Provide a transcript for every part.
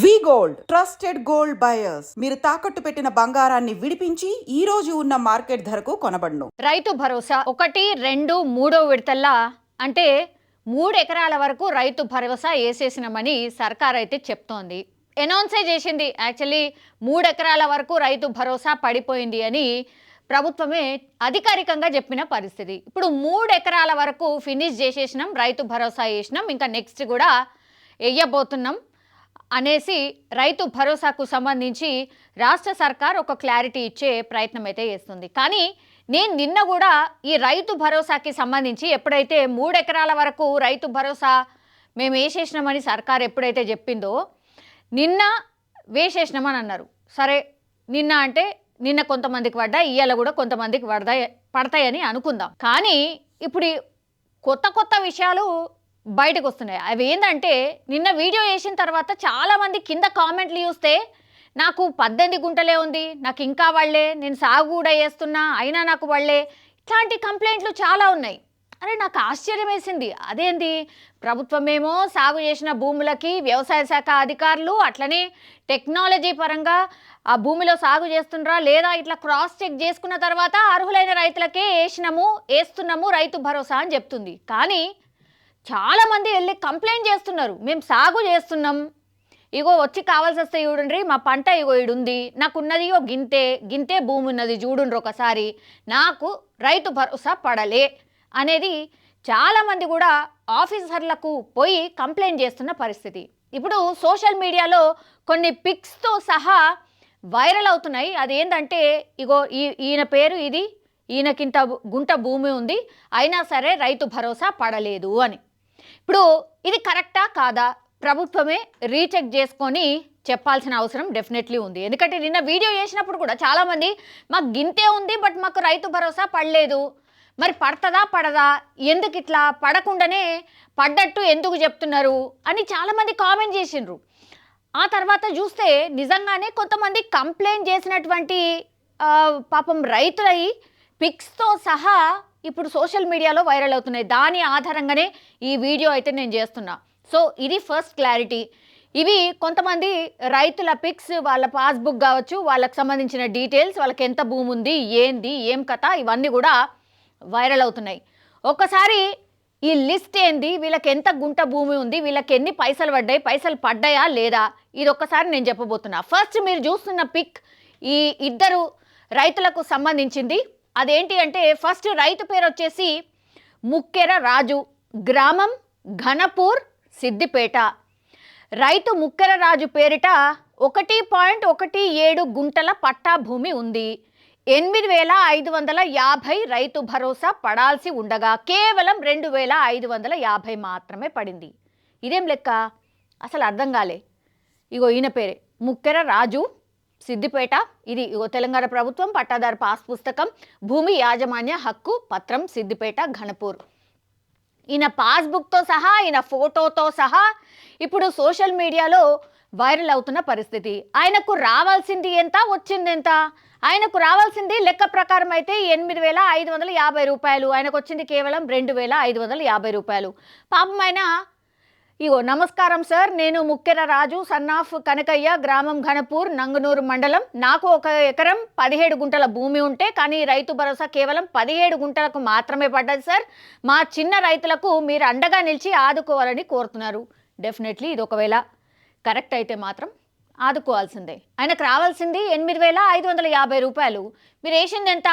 వి gold trusted gold buyers మీరు తాకట్టు పెట్టిన బంగారాన్ని విడిపించి ఈ రోజు ఉన్న మార్కెట్ ధరకు కొనబడును. రైతు భరోసా 1, 2, 3 విడతల్లా అంటే 3 ఎకరాల వరకు రైతు భరోసా వేసేసినామని సర్కార్ అయితే చెప్తోంది. అనౌన్సే చేసింది. యాక్చువల్లీ 3 ఎకరాల వరకు రైతు భరోసా పడిపోయింది అని ప్రభుత్వమే అధికారికంగా చెప్పిన పరిస్థితి. ఇప్పుడు 3 ఎకరాల వరకు ఫినిష్ చేసేసినాం, రైతు భరోసా వేసినాం, ఇంకా నెక్స్ట్ కూడా వేయబోతున్నాం అనేసి రైతు భరోసాకు సంబంధించి రాష్ట్ర సర్కార్ ఒక క్లారిటీ ఇచ్చే ప్రయత్నం అయితే చేస్తుంది. కానీ నేను నిన్న కూడా ఈ రైతు భరోసాకి సంబంధించి ఎప్పుడైతే 3 ఎకరాల వరకు రైతు భరోసా మేము వేసేసినామని సర్కార్ ఎప్పుడైతే చెప్పిందో నిన్న వేసేసినామని అన్నారు. సరే నిన్న అంటే నిన్న కొంతమందికి పడ్డాయి, ఇవాళ కూడా కొంతమందికి పడతాయని అనుకుందాం. కానీ ఇప్పుడు కొత్త విషయాలు బయటకు వస్తున్నాయి. అవి ఏంటంటే నిన్న వీడియో వేసిన తర్వాత చాలామంది కింద కామెంట్లు చూస్తే నాకు 18 గుంటలే ఉంది, నాకు ఇంకా వాళ్ళే, నేను సాగు కూడా చేస్తున్నా అయినా నాకు వాళ్ళే, ఇట్లాంటి కంప్లైంట్లు చాలా ఉన్నాయి. అరే నాకు ఆశ్చర్యం వేసింది. అదేంటి ప్రభుత్వమేమో సాగు చేసిన భూములకి వ్యవసాయ శాఖ అధికారులు అట్లనే టెక్నాలజీ పరంగా ఆ భూమిలో సాగు చేస్తుండ్రా లేదా ఇట్లా క్రాస్ చెక్ చేసుకున్న తర్వాత అర్హులైన రైతులకే వేస్తున్నాము రైతు భరోసా అని చెప్తుంది. కానీ చాలామంది వెళ్ళి కంప్లైంట్ చేస్తున్నారు, మేము సాగు చేస్తున్నాం, ఇగో వచ్చి కావాల్సి వస్తే చూడండి మా పంట ఇగో ఇడుంది, నాకున్నది ఇగో గింతే భూమి ఉన్నది చూడండి ఒకసారి, నాకు రైతు భరోసా పడలే అనేది చాలామంది కూడా ఆఫీసర్లకు పోయి కంప్లైంట్ చేస్తున్న పరిస్థితి. ఇప్పుడు సోషల్ మీడియాలో కొన్ని పిక్స్తో సహా వైరల్ అవుతున్నాయి. అదేంటంటే ఇగో ఈయన పేరు ఇది, ఈయనకింత గుంట భూమి ఉంది అయినా సరే రైతు భరోసా పడలేదు అని. ఇప్పుడు ఇది కరెక్టా కాదా ప్రభుత్వమే రీచెక్ చేసుకొని చెప్పాల్సిన అవసరం డెఫినెట్లీ ఉంది. ఎందుకంటే నిన్న వీడియో చేసినప్పుడు కూడా చాలామంది మాకు గింతే ఉంది బట్ మాకు రైతు భరోసా పడలేదు, మరి పడతదా పడదా, ఎందుకు ఇట్లా పడకుండానే పడ్డట్టు ఎందుకు చెప్తున్నారు అని చాలామంది కామెంట్ చేసిండ్రు. ఆ తర్వాత చూస్తే నిజంగానే కొంతమంది కంప్లైంట్ చేసినటువంటి పాపం రైతులై పిక్స్తో సహా ఇప్పుడు సోషల్ మీడియాలో వైరల్ అవుతున్నాయి. దాని ఆధారంగానే ఈ వీడియో అయితే నేను చేస్తున్నా. సో ఇది ఫస్ట్ క్లారిటీ. ఇవి కొంతమంది రైతుల పిక్స్, వాళ్ళ పాస్బుక్ కావచ్చు, వాళ్ళకి సంబంధించిన డీటెయిల్స్, వాళ్ళకి ఎంత భూమి ఉంది, ఏంది ఏం కథ, ఇవన్నీ కూడా వైరల్ అవుతున్నాయి. ఒక్కసారి ఈ లిస్ట్ ఏంది, వీళ్ళకి ఎంత గుంట భూమి ఉంది, వీళ్ళకి ఎన్ని పైసలు పడ్డాయి, పైసలు పడ్డాయా లేదా, ఇది ఒక్కసారి నేను చెప్పబోతున్నా. ఫస్ట్ మీరు చూస్తున్న పిక్ ఈ ఇద్దరు రైతులకు సంబంధించింది. అదేంటి అంటే ఫస్ట్ రైతు పేరు వచ్చేసి ముక్కెర రాజు, గ్రామం ఘనపూర్, సిద్దిపేట. రైతు ముక్కెర రాజు పేరిట 1.17 గుంటల పట్టా భూమి ఉంది. 8,550 రైతు భరోసా పడాల్సి ఉండగా కేవలం 2,550 మాత్రమే పడింది. ఇదేం లెక్క అసలు అర్థం కాలే. ఇగో ఈయన పేరే ముక్కెర రాజు, సిద్దిపేట. ఇది ఇగో తెలంగాణ ప్రభుత్వం పట్టాదారు పాస్ పుస్తకం, భూమి యాజమాన్య హక్కు పత్రం, సిద్దిపేట, ఘనపూర్. ఈయన పాస్బుక్తో సహా, ఈయన ఫోటోతో సహా ఇప్పుడు సోషల్ మీడియాలో వైరల్ అవుతున్న పరిస్థితి. ఆయనకు రావాల్సింది ఎంత, వచ్చింది ఎంత? ఆయనకు రావాల్సింది లెక్క ప్రకారం అయితే 8,550 రూపాయలు, ఆయనకు వచ్చింది కేవలం 2,550 రూపాయలు. పాపం ఆయన ఇగో నమస్కారం సార్, నేను ముక్కెర రాజు, సన్నాఫ్ కనకయ్య, గ్రామం ఘనపూర్, నంగనూరు మండలం. నాకు 1 ఎకరం 17 గుంటల భూమి ఉంటే కానీ రైతు భరోసా కేవలం 17 గుంటలకు మాత్రమే పడ్డది సార్. మా చిన్న రైతులకు మీరు అండగా నిలిచి ఆదుకోవాలని కోరుతున్నారు. డెఫినెట్లీ ఇది ఒకవేళ కరెక్ట్ అయితే మాత్రం ఆదుకోవాల్సిందే. ఆయనకు రావాల్సింది 8,550 రూపాయలు, మీరు వేసింది ఎంత,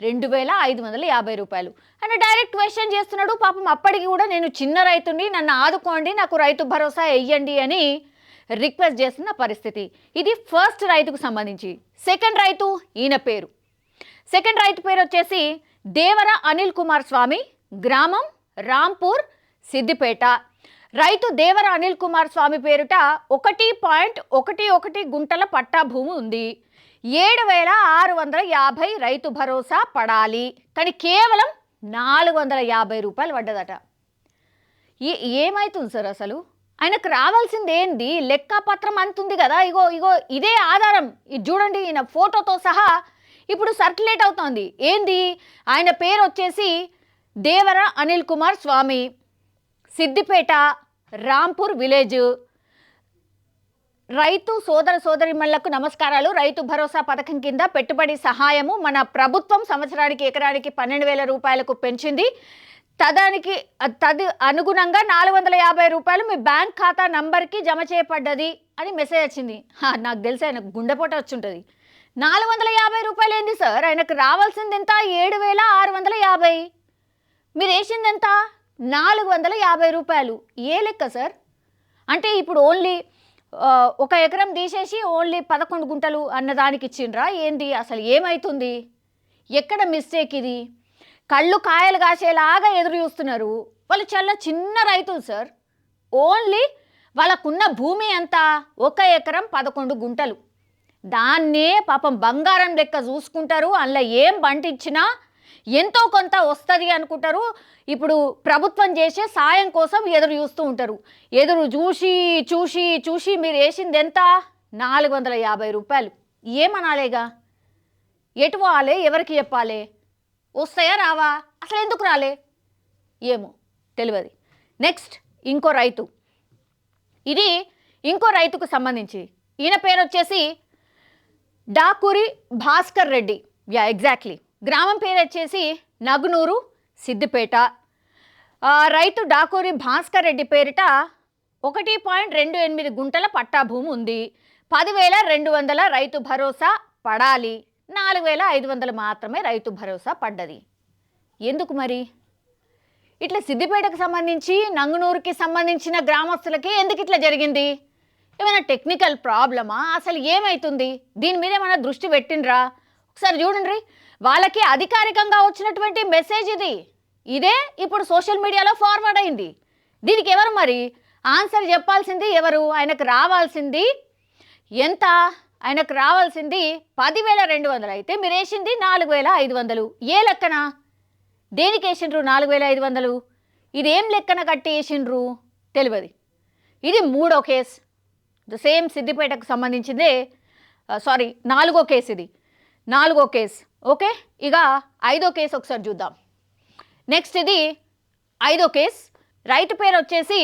2,550 రూపాయలు. ఆయన డైరెక్ట్ క్వశ్చన్ చేస్తున్నాడు. పాపం అప్పటికి కూడా నేను చిన్న రైతుని, నన్ను ఆదుకోండి, నాకు రైతు భరోసా వేయండి అని రిక్వెస్ట్ చేస్తున్న పరిస్థితి. ఇది ఫస్ట్ రైతుకు సంబంధించి. సెకండ్ రైతు ఈయన పేరు, సెకండ్ రైతు పేరు వచ్చేసి దేవర అనిల్ కుమార్ స్వామి, గ్రామం రాంపూర్, సిద్దిపేట. రైతు దేవర అనిల్ కుమార్ స్వామి పేరుట 1.11 గుంటల పట్టా భూమి ఉంది. 7,650 రైతు భరోసా పడాలి, కానీ కేవలం 450 రూపాయలు పడ్డదట. ఏమవుతుంది సార్ అసలు? ఆయనకు రావాల్సింది ఏంది, లెక్కపత్రం అంతుంది కదా, ఇగో ఇదే ఆధారం. ఇది చూడండి, ఈయన ఫోటోతో సహా ఇప్పుడు సర్క్యులేట్ అవుతోంది. ఏంది, ఆయన పేరు వచ్చేసి దేవర అనిల్ కుమార్ స్వామి, సిద్దిపేట, రాంపూర్ విలేజ్. రైతు సోదర సోదరిమణులకు నమస్కారాలు. రైతు భరోసా పథకం కింద పెట్టుబడి సహాయము మన ప్రభుత్వం సంవత్సరానికి ఎకరానికి 12,000 రూపాయలకు పెంచింది. తది అనుగుణంగా 450 రూపాయలు మీ బ్యాంక్ ఖాతా నంబర్కి జమ చేయబడ్డది అని మెసేజ్ వచ్చింది. నాకు తెలిసి ఆయనకు గుండెపోట వచ్చుంటుంది. 450 రూపాయలు ఏంది సార్? ఆయనకు రావాల్సింది ఎంత? 7,650. మీరు వేసింది ఎంత? 450 రూపాయలు. ఏ లెక్క సార్? అంటే ఇప్పుడు ఓన్లీ 1 ఎకరం తీసేసి ఓన్లీ 11 గుంటలు అన్నదానికి ఇచ్చిండ్రా ఏంది? అసలు ఏమవుతుంది? ఎక్కడ మిస్టేక్ ఇది? కళ్ళు కాయలు కాసేలాగా ఎదురు చూస్తున్నారు. వాళ్ళు చాలా చిన్న రైతులు సార్. ఓన్లీ వాళ్ళకున్న భూమి ఎంత? 1 ఎకరం 11 గుంటలు. దాన్నే పాపం బంగారం లెక్క చూసుకుంటారు. అందులో ఏం పండించినా ఎంతో కొంత వస్తుంది అనుకుంటారు. ఇప్పుడు ప్రభుత్వం చేసే సాయం కోసం ఎదురు చూస్తూ ఉంటారు. ఎదురు చూసి చూసి చూసి మీరు వేసింది ఎంత? 450 రూపాయలు. ఏమనాలేగా? ఎటు పోవాలి? ఎవరికి చెప్పాలి? వస్తాయా రావా? అసలు ఎందుకు రాలే? ఏమో తెలియదు. నెక్స్ట్ ఇంకో రైతు. ఇది ఇంకో రైతుకు సంబంధించి. ఈయన పేరు వచ్చేసి డాకూరి భాస్కర్ రెడ్డి. ఎగ్జాక్ట్లీ. గ్రామం పేరు వచ్చేసి నగునూరు, సిద్దిపేట. రైతు డాకూరి భాస్కర్ రెడ్డి పేరిట 1.28 గుంటల పట్టా భూమి ఉంది. 10,200 రైతు భరోసా పడాలి. 4,500 మాత్రమే రైతు భరోసా పడ్డది. ఎందుకు మరి? ఇట్లా సిద్దిపేటకు సంబంధించి నంగునూరుకి సంబంధించిన గ్రామస్తులకి ఎందుకు ఇట్లా జరిగింది? ఏమైనా టెక్నికల్ ప్రాబ్లమా? అసలు ఏమవుతుంది? దీని మీద ఏమైనా దృష్టి పెట్టిండ్రా? ఒకసారి చూడండి. వాళ్ళకి అధికారికంగా వచ్చినటువంటి మెసేజ్ ఇది. ఇదే ఇప్పుడు సోషల్ మీడియాలో ఫార్వర్డ్ అయింది. దీనికి ఎవరు మరి ఆన్సర్ చెప్పాల్సింది? ఎవరు? ఆయనకు రావాల్సింది ఎంత? ఆయనకు రావాల్సింది 10,200 అయితే మీరు వేసింది 4,500. ఏ లెక్కన? దేనికి వేసిండ్రు 4,500? ఇదేం లెక్కన కట్టి వేసిండ్రు తెలియదు. ఇది 3వ కేసు. సేమ్ సిద్దిపేటకు సంబంధించిందే. సారీ, 4వ కేసు. ఇది 4వ కేసు. ఓకే, ఇక 5వ కేసు ఒకసారి చూద్దాం. నెక్స్ట్ ఇది 5వ కేసు. రైతు పేరు వచ్చేసి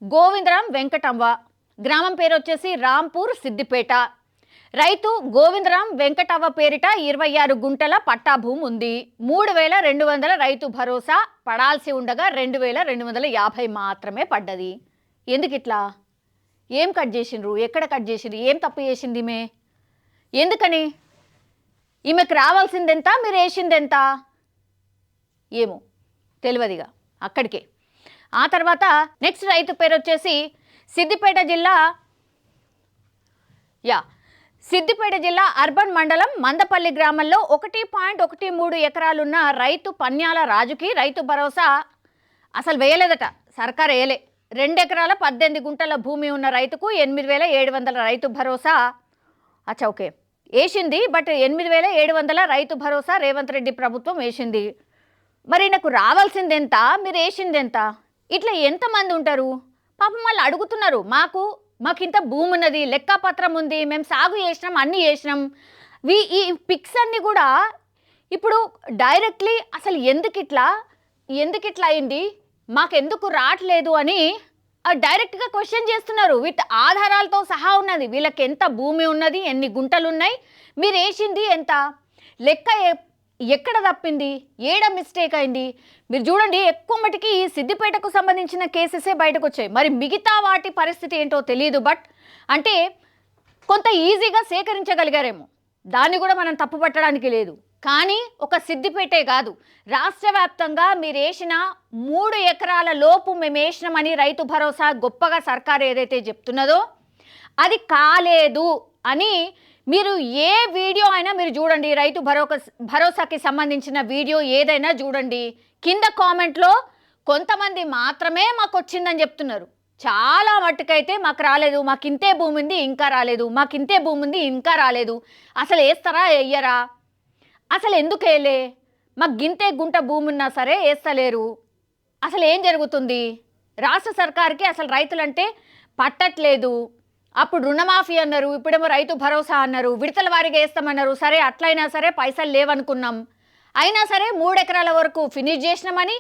గోవిందరాం వెంకటమ్మ. గ్రామం పేరు వచ్చేసి రాంపూర్, సిద్దిపేట. రైతు గోవిందరాం వెంకటవ్వ పేరిట 26 గుంటల పట్టా భూమి ఉంది. 3,200 రైతు భరోసా పడాల్సి ఉండగా 2,250 మాత్రమే పడ్డది. ఎందుకు ఇట్లా? ఏం కట్ చేసిండ్రు? ఎక్కడ కట్ చేసిండ్రు? ఏం తప్పు చేసింది ఈమె? ఎందుకని? ఈమెకు రావాల్సింది ఎంత? మీరు వేసింది ఎంత? ఏమో తెలియదుగా అక్కడికే. ఆ తర్వాత నెక్స్ట్ రైతు పేరు వచ్చేసి సిద్దిపేట జిల్లా అర్బన్ మండలం మందపల్లి గ్రామంలో 1.13 ఎకరాలున్న రైతు పన్యాల రాజుకి రైతు భరోసా అసలు వేయలేదట. సర్కారు వేయలే. 2 ఎకరాల 18 గుంటల భూమి ఉన్న రైతుకు 8,700 రైతు భరోసా ఓకే వేసింది. బట్ 8,700 రైతు భరోసా రేవంత్ రెడ్డి ప్రభుత్వం వేసింది. మరి నాకు రావాల్సింది ఎంత? మీరు వేసింది ఎంత? ఇట్లా ఎంతమంది ఉంటారు? పాపం వాళ్ళు అడుగుతున్నారు. మాకు ఇంత భూమి ఉన్నది, లెక్కపత్రం ఉంది, మేము సాగు చేసినాం, అన్నీ చేసినాం. ఈ పిక్స్ అన్నీ కూడా ఇప్పుడు డైరెక్ట్లీ అసలు ఎందుకు ఇట్లా అయింది, మాకెందుకు రావట్లేదు అని డైరెక్ట్గా క్వశ్చన్ చేస్తున్నారు. విత్ ఆధారాలతో సహా ఉన్నది. వీళ్ళకి ఎంత భూమి ఉన్నది, ఎన్ని గుంటలు ఉన్నాయి, మీరు వేసింది ఎంత, లెక్క ఎక్కడ తప్పింది, ఏడ మిస్టేక్ అయింది. మీరు చూడండి, ఎక్కువ మటుకి ఈ సిద్దిపేటకు సంబంధించిన కేసెసే బయటకు వచ్చాయి. మరి మిగతా వాటి పరిస్థితి ఏంటో తెలియదు. బట్ అంటే కొంత ఈజీగా సేకరించగలిగారేమో, దాన్ని కూడా మనం తప్పు పట్టడానికి లేదు. కానీ ఒక సిద్దిపేటే కాదు, రాష్ట్ర వ్యాప్తంగా మీరు వేసిన 3 ఎకరాల లోపు మేము వేసినామని రైతు భరోసా గొప్పగా సర్కారు ఏదైతే చెప్తున్నదో అది కాలేదు అని మీరు ఏ వీడియో అయినా మీరు చూడండి, రైతు భరోసాకి సంబంధించిన వీడియో ఏదైనా చూడండి, కింద కామెంట్లో కొంతమంది మాత్రమే మాకు వచ్చిందని చెప్తున్నారు. చాలా మట్టుకైతే మాకు రాలేదు, మాకు ఇంతే భూమి ఉంది ఇంకా రాలేదు, మాకు ఇంతే భూమి ఉంది ఇంకా రాలేదు, అసలు వేస్తారా వేయరా, అసలు ఎందుకు వేయలే, మాకు గింతే గుంట భూమి ఉన్నా సరే వేస్తలేరు, అసలు ఏం జరుగుతుంది, రాష్ట్ర సర్కార్కి అసలు రైతులంటే పట్టట్లేదు, అప్పుడు రుణమాఫీ అన్నారు, ఇప్పుడేమో రైతు భరోసా అన్నారు, విడతల వారీగా వేస్తామన్నారు, సరే అట్లయినా సరే పైసలు లేవనుకున్నాం, అయినా సరే 3 ఎకరాల వరకు ఫినిష్ చేసినామని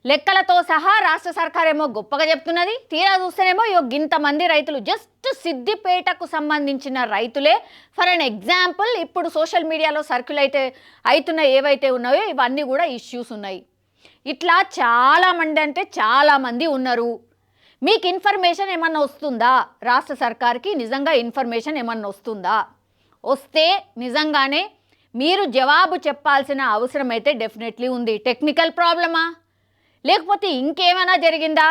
లెక్కలతో సహా రాష్ట్ర సర్కారేమో గొప్పగా చెప్తున్నది, తీరా చూస్తేనేమో ఇంతమంది రైతులు జస్ట్ సిద్దిపేటకు సంబంధించిన రైతులే. ఫర్ అన్ ఎగ్జాంపుల్, ఇప్పుడు సోషల్ మీడియాలో సర్క్యుల్ అవుతున్న ఏవైతే ఉన్నాయో ఇవన్నీ కూడా ఇష్యూస్ ఉన్నాయి. ఇట్లా చాలామంది అంటే చాలామంది ఉన్నారు. మీకు ఇన్ఫర్మేషన్ ఏమన్నా వస్తుందా? రాష్ట్ర సర్కార్కి నిజంగా ఇన్ఫర్మేషన్ ఏమన్నా వస్తుందా? వస్తే నిజంగానే మీరు జవాబు చెప్పాల్సిన అవసరం అయితే డెఫినెట్లీ ఉంది. టెక్నికల్ ప్రాబ్లమా, లేకపోతే ఇంకేమైనా జరిగిందా?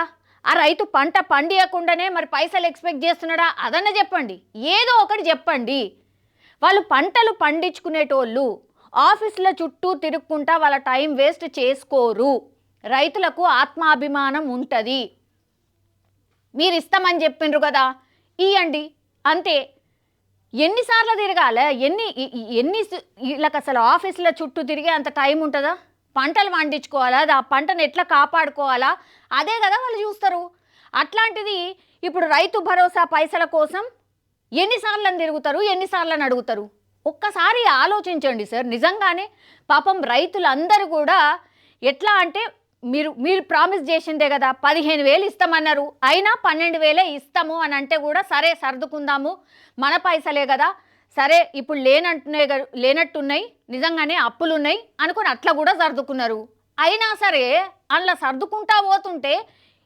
ఆ రైతు పంట పండియకుండానే మరి పైసలు ఎక్స్పెక్ట్ చేస్తున్నాడా? అదన్నా చెప్పండి, ఏదో ఒకటి చెప్పండి. వాళ్ళు పంటలు పండించుకునేటోళ్ళు ఆఫీసుల చుట్టూ తిరుక్కుంటా వాళ్ళ టైం వేస్ట్ చేసుకోరు. రైతులకు ఆత్మాభిమానం ఉంటుంది. మీరు ఇస్తామని చెప్పిండ్రు కదా, ఇవ్వండి అంతే. ఎన్నిసార్లు తిరగాలి? వీళ్ళకి అసలు ఆఫీసుల చుట్టూ తిరిగే అంత టైం ఉంటుందా? పంటలు పండించుకోవాలా, ఆ పంటను ఎట్లా కాపాడుకోవాలా, అదే కదా వాళ్ళు చూస్తారు. అట్లాంటిది ఇప్పుడు రైతు భరోసా పైసల కోసం ఎన్నిసార్లు తిరుగుతారు, ఎన్నిసార్లు అడుగుతారు? ఒక్కసారి ఆలోచించండి సార్. నిజంగానే పాపం రైతులందరూ కూడా ఎట్లా అంటే మీరు ప్రామిస్ చేసిందే కదా, 15,000 ఇస్తామన్నారు, అయినా 12,000 ఇస్తాము అని అంటే కూడా సరే సర్దుకుందాము, మన పైసలే కదా, సరే ఇప్పుడు లేనట్టున్నాయి, నిజంగానే అప్పులు ఉన్నాయి అనుకుని అట్లా కూడా సర్దుకున్నారు. అయినా సరే అందులో సర్దుకుంటా పోతుంటే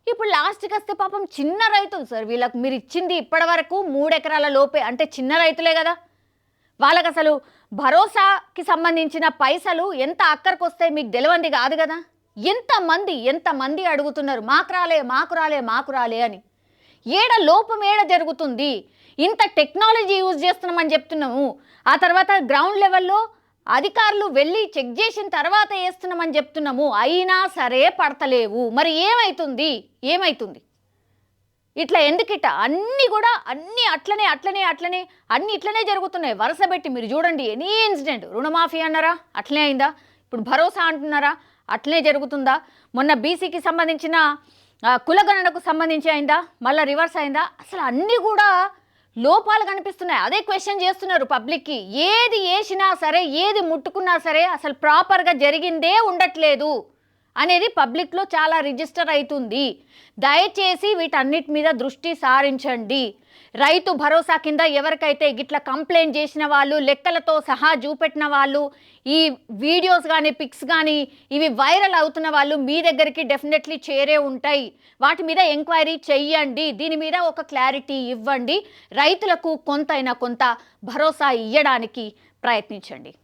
ఇప్పుడు లాస్ట్కి వస్తే పాపం చిన్న రైతులు సార్, వీళ్ళకు మీరు ఇచ్చింది ఇప్పటి వరకు 3 ఎకరాల లోపే, అంటే చిన్న రైతులే కదా, వాళ్ళకి అసలు భరోసాకి సంబంధించిన పైసలు ఎంత అక్కడికి వస్తాయి మీకు తెలియంది కాదు కదా. ఎంతమంది అడుగుతున్నారు, మాకు రాలే అని. లోపం జరుగుతుంది? ఇంత టెక్నాలజీ యూజ్ చేస్తున్నామని చెప్తున్నాము, ఆ తర్వాత గ్రౌండ్ లెవెల్లో అధికారులు వెళ్ళి చెక్ చేసిన తర్వాత వేస్తున్నామని చెప్తున్నాము, అయినా సరే పడతలేవు. మరి ఏమైతుంది? ఇట్లా ఎందుకిట? అన్నీ అట్లనే అన్నీ ఇట్లనే జరుగుతున్నాయి వరుస పెట్టి. మీరు చూడండి, ఎనీ ఇన్సిడెంట్, రుణమాఫీ అన్నారా అట్లనే అయిందా, ఇప్పుడు భరోసా అంటున్నారా అట్లనే జరుగుతుందా, మొన్న బీసీకి సంబంధించిన కులగణనకు సంబంధించి అయిందా, మళ్ళీ రివర్స్ అయిందా? అసలు అన్నీ కూడా లోపాలు కనిపిస్తున్నాయి. అదే క్వశ్చన్ చేస్తున్నారు పబ్లిక్కి. ఏది వేసినా సరే, ఏది ముట్టుకున్నా సరే అసలు ప్రాపర్గా జరిగిందే ఉండట్లేదు అనేది పబ్లిక్లో చాలా రిజిస్టర్ అవుతుంది. దయచేసి వీటన్నిటి మీద దృష్టి సారించండి. రైతు భరోసా కింద ఎవరికైతే గిట్ల కంప్లైంట్ చేసిన వాళ్ళు, లెక్కలతో సహా చూపెట్టిన వాళ్ళు, ఈ వీడియోస్ కానీ పిక్స్ కానీ ఇవి వైరల్ అవుతున్న వాళ్ళు మీ దగ్గరికి డెఫినెట్లీ చేరే ఉంటాయి. వాటి మీద ఎంక్వైరీ చెయ్యండి, దీని మీద ఒక క్లారిటీ ఇవ్వండి, రైతులకు కొంత భరోసా ఇవ్వడానికి ప్రయత్నించండి.